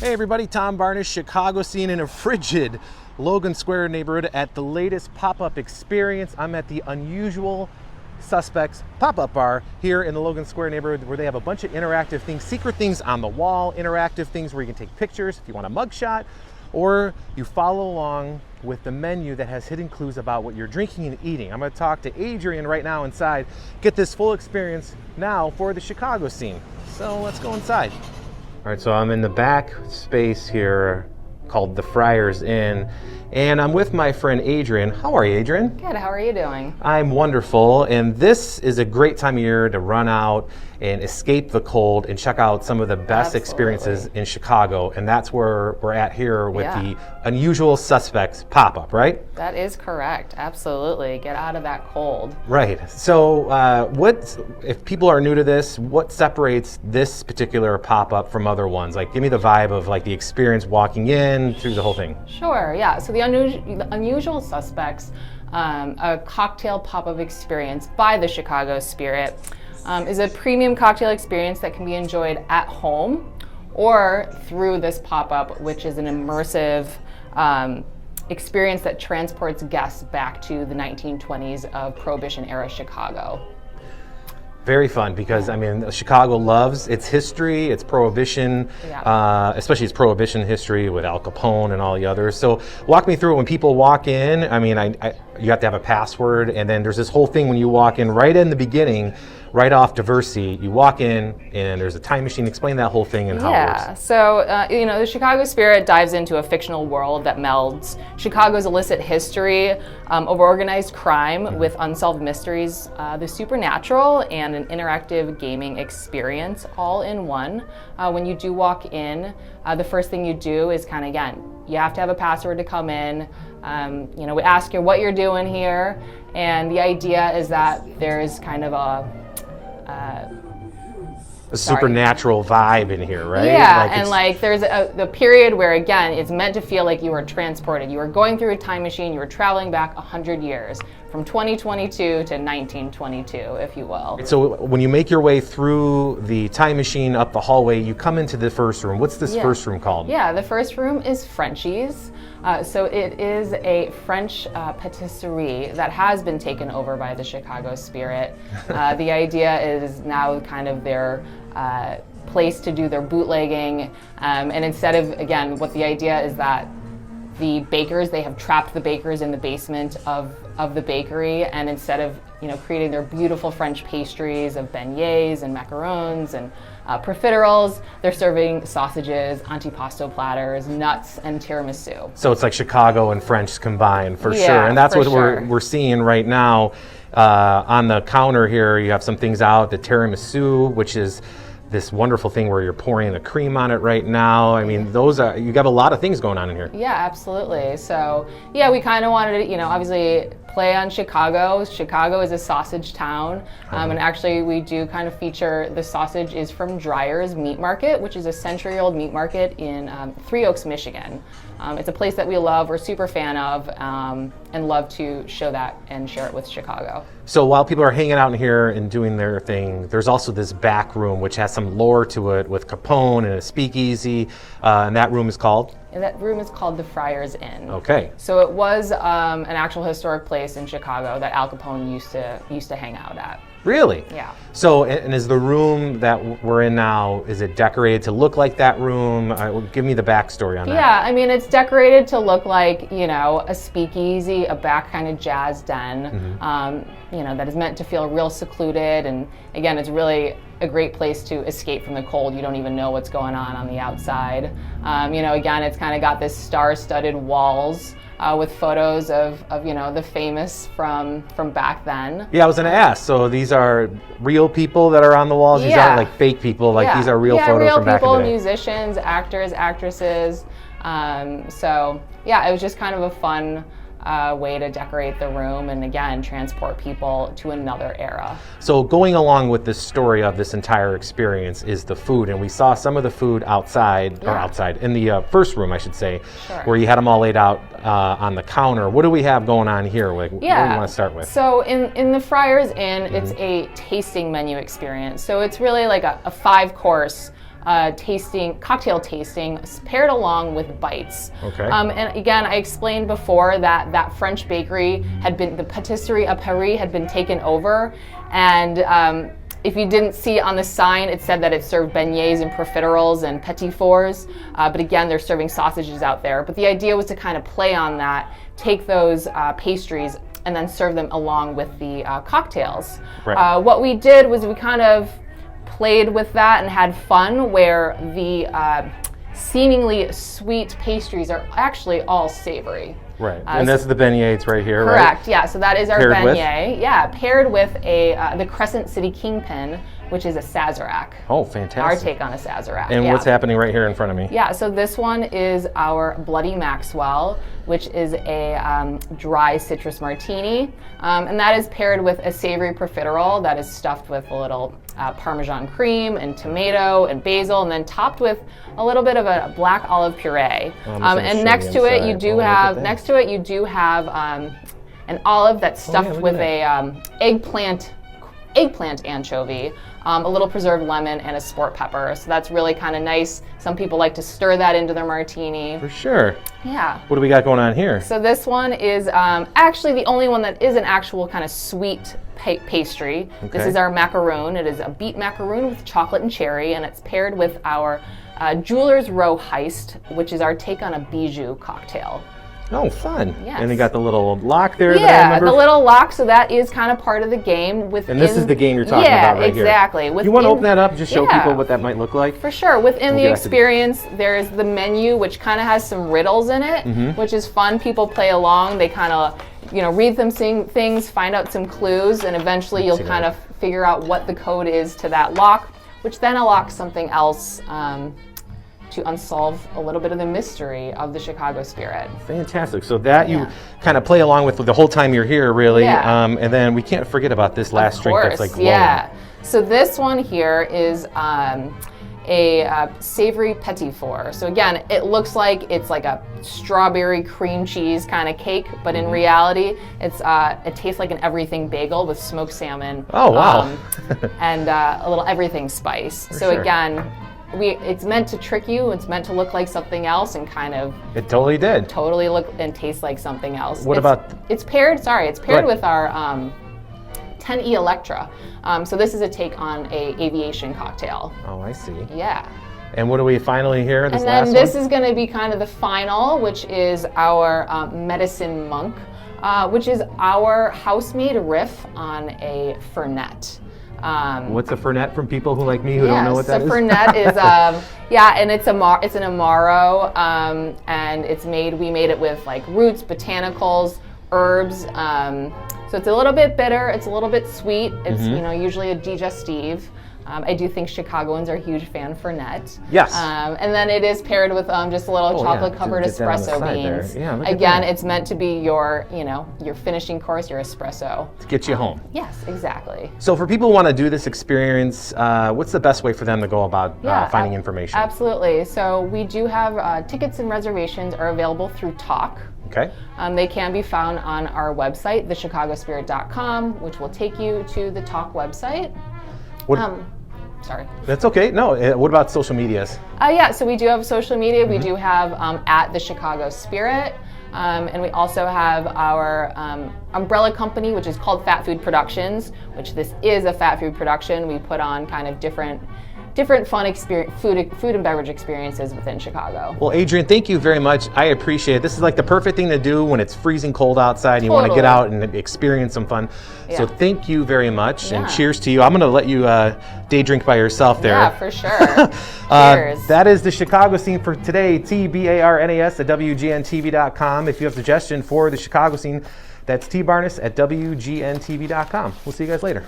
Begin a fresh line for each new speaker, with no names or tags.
Hey everybody, Tom Barnish, Chicago scene in a frigid Logan Square neighborhood at the latest pop-up experience. I'm at the Unusual Suspects pop-up bar here in the Logan Square neighborhood where they have a bunch of interactive things, secret things on the wall, interactive things where you can take pictures if you want a mugshot, or you follow along with the menu that has hidden clues about what you're drinking and eating. I'm going to talk to Adrian right now inside, get this full experience now for the Chicago scene. So let's go inside. All right, so I'm in the back space here called the Friar's Inn, and I'm with my friend Adrian. How are you, Adrian?
Good, how are you doing?
I'm wonderful, and this is a great time of year to run out and escape the cold and check out some of the best experiences in Chicago, and that's where we're at here with the Unusual Suspects pop-up, right?
That is correct, absolutely. Get out of that cold.
Right, so if people are new to this, what separates this particular pop-up from other ones? Like, give me the vibe of like the experience walking in through the whole thing.
Sure, yeah, so the Unusual Suspects, a cocktail pop-up experience by the Chicago Spirit, is a premium cocktail experience that can be enjoyed at home or through this pop-up, which is an immersive experience that transports guests back to the 1920s of Prohibition-era Chicago.
Very fun because, I mean, Chicago loves its history, its Prohibition, especially its Prohibition history with Al Capone and all the others. So walk me through it. When people walk in, I mean, you have to have a password, and then there's this whole thing when you walk in right in the beginning, right off Diversity, you walk in and there's a time machine. Explain that whole thing and how it works.
Yeah, so the Chicago Spirit dives into a fictional world that melds Chicago's illicit history of organized crime with unsolved mysteries, the supernatural, and an interactive gaming experience all in one. When you do walk in, the first thing you do is kind of, again, you have to have a password to come in. We ask you what you're doing here, and the idea is that there's kind of a
supernatural vibe in here, right?
Yeah, there's the period where, again, it's meant to feel like you were transported. You were going through a time machine, you were traveling back 100 years, from 2022 to 1922, if you will.
So when you make your way through the time machine up the hallway, you come into the first room. What's this first room called?
Yeah, the first room is Frenchie's. So it is a French patisserie that has been taken over by the Chicago Spirit. The idea is now kind of their place to do their bootlegging. And instead of, again, what the idea is that the bakers, they have trapped the bakers in the basement of the bakery, and instead of creating their beautiful French pastries of beignets and macarons and profiteroles, they're serving sausages, antipasto platters, nuts, and tiramisu.
So it's like Chicago and French combined for sure, and that's what we're seeing right now. On the counter here, you have some things out, the tiramisu, which is this wonderful thing where you're pouring the cream on it right now. I mean, you got a lot of things going on in here.
Yeah, absolutely. So, yeah, we kind of wanted to, obviously play on Chicago. Chicago is a sausage town, and actually we do kind of feature the sausage is from Dreyer's Meat Market, which is a century-old meat market in Three Oaks, Michigan. It's a place that we love, we're super fan of, and love to show that and share it with Chicago.
So while people are hanging out in here and doing their thing, there's also this back room which has some lore to it with Capone and a speakeasy, and that room is called?
And that room is called the Friar's Inn.
Okay.
So it was an actual historic place in Chicago that Al Capone used to hang out at.
Really?
Yeah. So,
and is the room that we're in now, is it decorated to look like that room? Give me the backstory on that.
Yeah, I mean, it's decorated to look like, a speakeasy, a back kind of jazz den, that is meant to feel real secluded. And again, it's really a great place to escape from the cold. You don't even know what's going on the outside. Again, it's kind of got this star-studded walls with photos of the famous from back then.
Yeah, I was going to ask. So these are real people that are on the walls? These aren't like fake people? These are real photos from back in the day?
Yeah, real people, musicians, actors, actresses. It was just kind of a fun way to decorate the room and, again, transport people to another era.
So going along with this story of this entire experience is the food, and we saw some of the food outside, in the first room, I should say, where you had them all laid out on the counter. What do we have going on here? What do you want to start with?
So in the Friar's Inn, it's a tasting menu experience. So it's really like a 5-course cocktail tasting paired along with bites.
Okay.
And again, I explained before that that French bakery the Patisserie à Paris had been taken over, and if you didn't see on the sign, it said that it served beignets and profiteroles and petit fours, but again, they're serving sausages out there. But the idea was to kind of play on that, take those pastries and then serve them along with the cocktails.
Right.
What we did was we kind of played with that and had fun, where the seemingly sweet pastries are actually all savory.
Right, and that's the beignets right here, right?
Correct, yeah, so that is our
Paired with?
beignet. Yeah, paired with the Crescent City Kingpin, which is a Sazerac.
Oh, fantastic.
Our take on a Sazerac.
And
yeah.
what's happening right here in front of me?
Yeah, so this one is our Bloody Maxwell, which is a dry citrus martini. And that is paired with a savory profiterole that is stuffed with a little Parmesan cream and tomato and basil, and then topped with a little bit of a black olive puree. And next to it, you do have an olive that's stuffed with a eggplant anchovy, a little preserved lemon, and a sport pepper. So that's really kind of nice. Some people like to stir that into their martini.
For sure.
Yeah.
What do we got going on here?
So this one is actually the only one that is an actual kind of sweet pastry.
Okay.
This is our macaroon. It is a beet macaroon with chocolate and cherry, and it's paired with our Jeweler's Row Heist, which is our take on a bijou cocktail.
Oh, fun.
Yes.
And you got the little lock there that I
Yeah,
remember.
the little lock, so that is kind of part of the game.
And this is the game you're talking about right here.
Yeah, exactly.
You want to open that up, just show
Yeah.
people what that might look like?
For sure. Within
We'll
the
get to
experience, there's the menu, which kind of has some riddles in it, which is fun. People play along. They kind of, read them things, find out some clues, and eventually you'll kind of figure out what the code is to that lock, which then unlocks something else to unsolve a little bit of the mystery of the Chicago spirit.
Fantastic. So that you kind of play along with the whole time you're here, really.
Yeah.
And then we can't forget about this last drink that's like glowing.
Yeah. So this one here is a savory petit four. So again, it looks like it's like a strawberry cream cheese kind of cake, but in reality, it tastes like an everything bagel with smoked salmon.
Oh, wow.
And a little everything spice. So
sure.
again, it's meant to trick you. It's meant to look like something else and kind of
It totally did.
totally look and taste like something else. It's paired with our 10E Electra. So this is a take on a aviation cocktail.
Oh, I see.
Yeah.
And what do we finally hear?
And then this is going to be kind of the final, which is our Medicine Monk, which is our house-made riff on a fernet.
What's a fernet from people who like me who don't know what that is?
So fernet is and it's an amaro, and we made it with like roots, botanicals, herbs. So it's a little bit bitter, it's a little bit sweet. It's usually a digestive. I do think Chicagoans are a huge fan for fernet.
Yes.
And then it is paired with just a little chocolate-covered espresso beans.
Yeah,
Again, it's meant to be your finishing course, your espresso.
To get you home.
Yes, exactly.
So for people who want to do this experience, what's the best way for them to go about finding information?
Absolutely. So we do have tickets and reservations are available through Talk.
Okay.
They can be found on our website, thechicagospirit.com, which will take you to the Talk website. Sorry.
That's okay. No, what about social medias?
Yeah, so we do have social media. We do have at the Chicago Spirit. And we also have our umbrella company, which is called Fat Food Productions, which this is a fat food production. We put on kind of different fun food and beverage experiences within Chicago.
Well, Adrienne, thank you very much. I appreciate it. This is like the perfect thing to do when it's freezing cold outside and you want to get out and experience some fun. Yeah. So thank you very much, and cheers to you. I'm going to let you day drink by yourself there.
Yeah, for sure. Cheers.
That is the Chicago scene for today, TBARNAS at WGNTV.com. If you have a suggestion for the Chicago scene, that's tbarnes at WGNTV.com. We'll see you guys later.